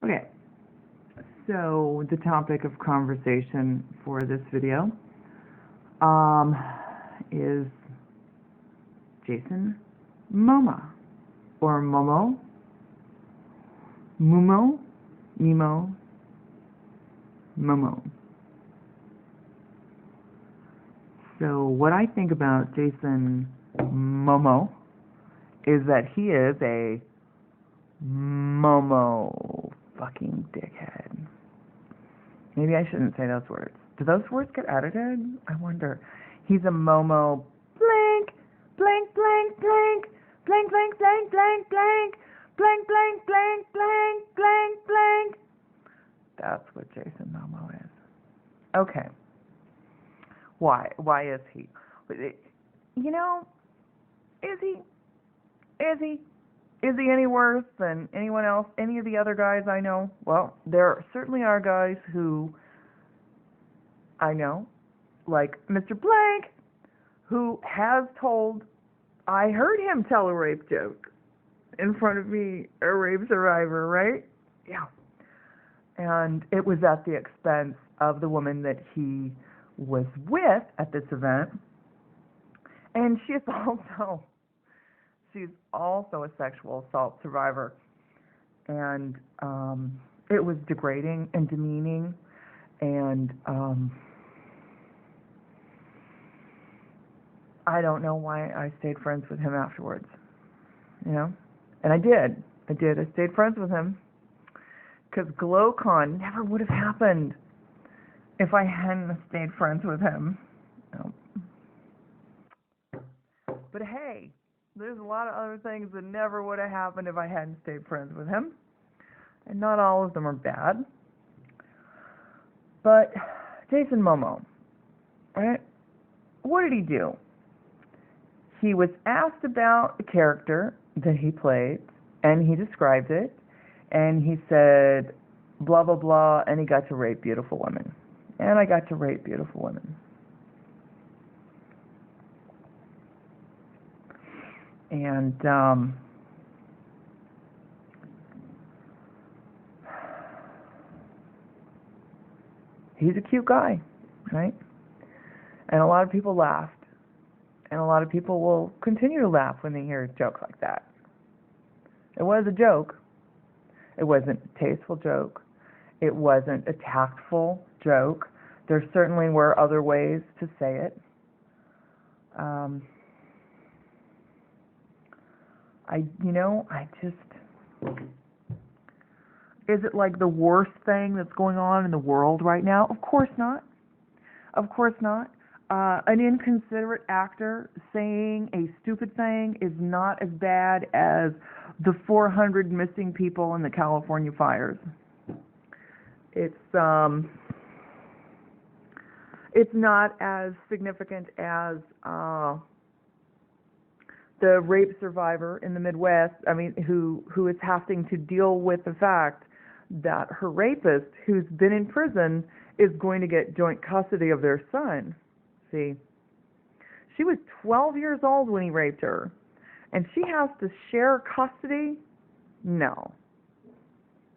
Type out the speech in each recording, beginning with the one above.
Okay, so the topic of conversation for this video is Jason Momoa, or Momo, Mumo, Nemo, Momo. So what I think about Jason Momoa is that he is a Momo fucking dickhead. Maybe I shouldn't say those words. Do those words get edited? I wonder. He's a Momo blank, blank, blank, blank, blank, blank, blank, blank, blank, blank, blank, blank, blank, blank, blank. That's what Jason Momoa is. Okay. Why? Why is he? You know, is he? Is he? Is he any worse than anyone else, any of the other guys I know? Well, there certainly are guys who I know, like Mr. Blank, who has told, I heard him tell a rape joke in front of me, a rape survivor, right? Yeah. And it was at the expense of the woman that he was with at this event. And she's also a sexual assault survivor. And it was degrading and demeaning. And I don't know why I stayed friends with him afterwards. You know? And I did. I stayed friends with him. Because GlowCon never would have happened if I hadn't stayed friends with him. No. But hey, there's a lot of other things that never would have happened if I hadn't stayed friends with him. And not all of them are bad. But Jason Momoa, right? What did he do? He was asked about the character that he played, and he described it, and he said, blah, blah, blah, and he got to rape beautiful women. And I got to rape beautiful women. And he's a cute guy, right? And a lot of people laughed. And a lot of people will continue to laugh when they hear a joke like that. It was a joke. It wasn't a tasteful joke. It wasn't a tactful joke. There certainly were other ways to say it. Is it like the worst thing that's going on in the world right now? Of course not. Of course not. An inconsiderate actor saying a stupid thing is not as bad as the 400 missing people in the California fires. It's not as significant as the rape survivor in the Midwest, who is having to deal with the fact that her rapist, who's been in prison, is going to get joint custody of their son. See, she was 12 years old when he raped her, and she has to share custody? No.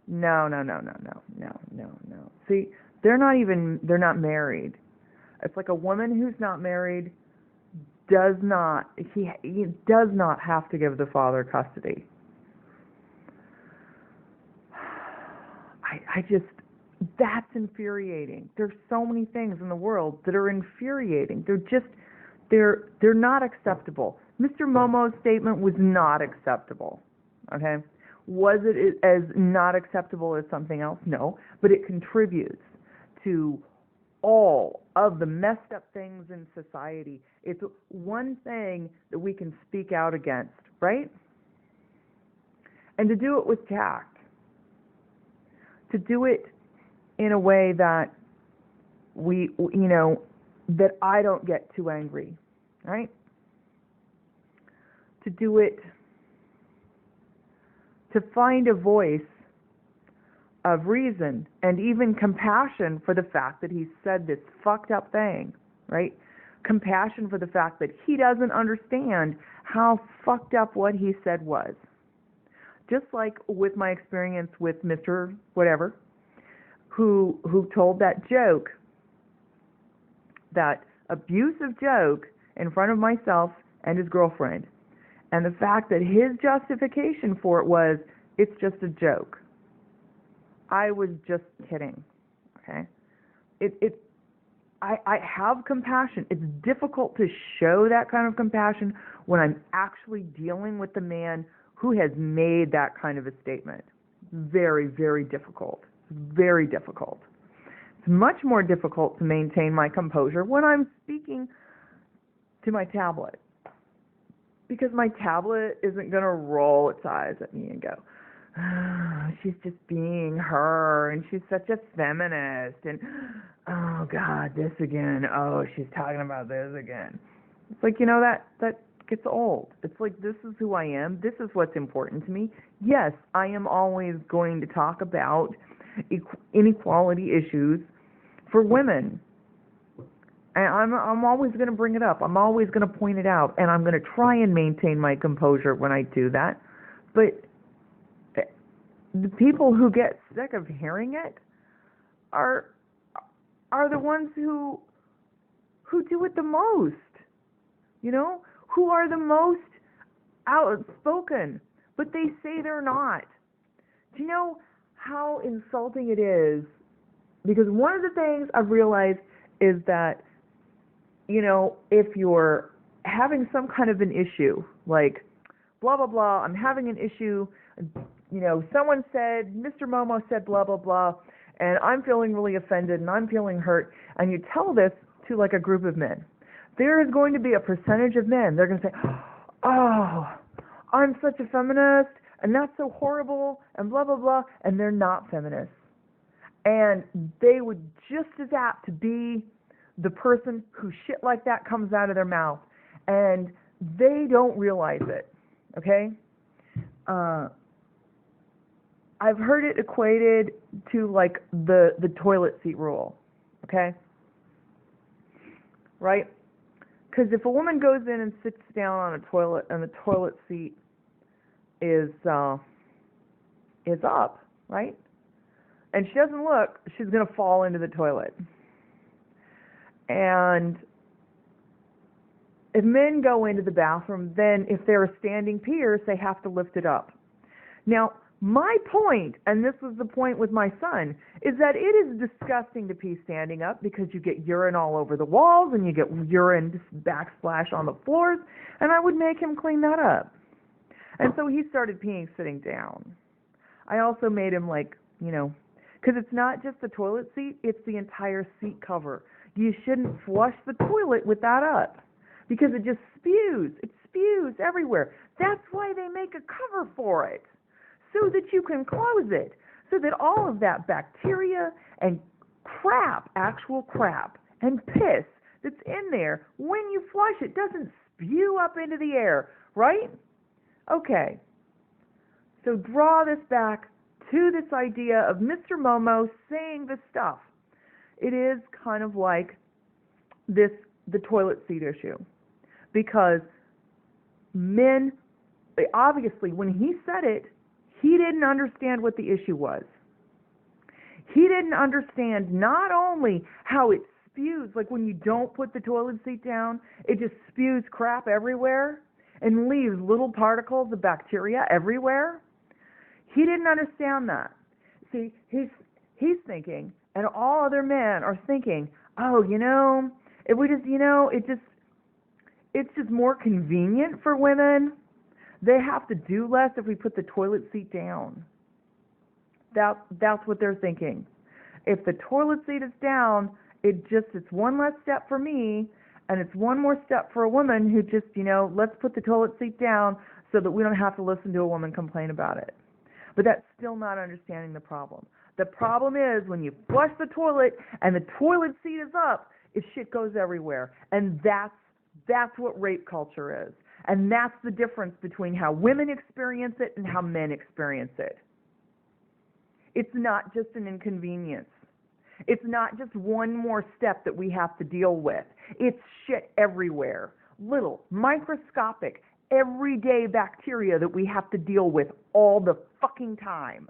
No. See, they're not married. It's like a woman who's not married does not have to give the father custody. That's infuriating. There's so many things in the world that are infuriating. They're not acceptable. Mr. Momoa's statement was not acceptable. Okay? Was it as not acceptable as something else? No, but it contributes to all of the messed up things in society. It's one thing that we can speak out against, right? And to do it with tact. To do it in a way that that I don't get too angry, right? To do it, to find a voice of reason and even compassion for the fact that he said this fucked up thing, right? Compassion for the fact that he doesn't understand how fucked up what he said was. just like with my experience with Mr. Whatever, who told that joke, that abusive joke in front of myself and his girlfriend. And the fact that his justification for it was, it's just a joke. I was just kidding. Okay? I have compassion. It's difficult to show that kind of compassion when I'm actually dealing with the man who has made that kind of a statement. Very, very difficult. Very difficult. It's much more difficult to maintain my composure when I'm speaking to my tablet, because my tablet isn't going to roll its eyes at me and go, oh, she's just being her, and she's such a feminist, and oh God, this again, oh, she's talking about this again. It's like, that gets old. It's like, this is who I am. This is what's important to me. Yes, I am always going to talk about inequality issues for women. And I'm always going to bring it up. I'm always going to point it out. And I'm going to try and maintain my composure when I do that. But the people who get sick of hearing it are the ones who do it the most. Who are the most outspoken, but they say they're not. Do you know how insulting it is? Because one of the things I've realized is that, if you're having some kind of an issue, like, blah, blah, blah, I'm having an issue, someone said, Mr. Momo said blah, blah, blah, and I'm feeling really offended and I'm feeling hurt, and you tell this to like a group of men, there is going to be a percentage of men, they're going to say, oh, I'm such a feminist, and that's so horrible, and blah, blah, blah, and they're not feminists. And they would just as apt to be the person who shit like that comes out of their mouth, and they don't realize it, okay? I've heard it equated to like the toilet seat rule, okay? Right? Because if a woman goes in and sits down on a toilet and the toilet seat is up, right? And she doesn't look, she's going to fall into the toilet. And if men go into the bathroom, then if they're standing peers, they have to lift it up. Now, my point, and this was the point with my son, is that it is disgusting to pee standing up because you get urine all over the walls and you get urine backsplash on the floors, and I would make him clean that up. And so he started peeing sitting down. I also made him because it's not just the toilet seat, it's the entire seat cover. You shouldn't flush the toilet with that up because it just spews. It spews everywhere. That's why they make a cover for it, so that you can close it, so that all of that bacteria and crap, actual crap, and piss that's in there, when you flush it, doesn't spew up into the air, right? Okay. So draw this back to this idea of Mr. Momo saying this stuff. It is kind of like the toilet seat issue. Because men, obviously, when he said it, he didn't understand what the issue was. He didn't understand not only how it spews, like when you don't put the toilet seat down, it just spews crap everywhere and leaves little particles of bacteria everywhere. He didn't understand that. See, he's thinking, and all other men are thinking, oh, if we just, it's just more convenient for women. They have to do less if we put the toilet seat down. That's what they're thinking. If the toilet seat is down, it's one less step for me, and it's one more step for a woman who just, let's put the toilet seat down so that we don't have to listen to a woman complain about it. But that's still not understanding the problem. The problem is when you flush the toilet and the toilet seat is up, shit goes everywhere. And that's what rape culture is. And that's the difference between how women experience it and how men experience it. It's not just an inconvenience. It's not just one more step that we have to deal with. It's shit everywhere. Little, microscopic, everyday bacteria that we have to deal with all the fucking time.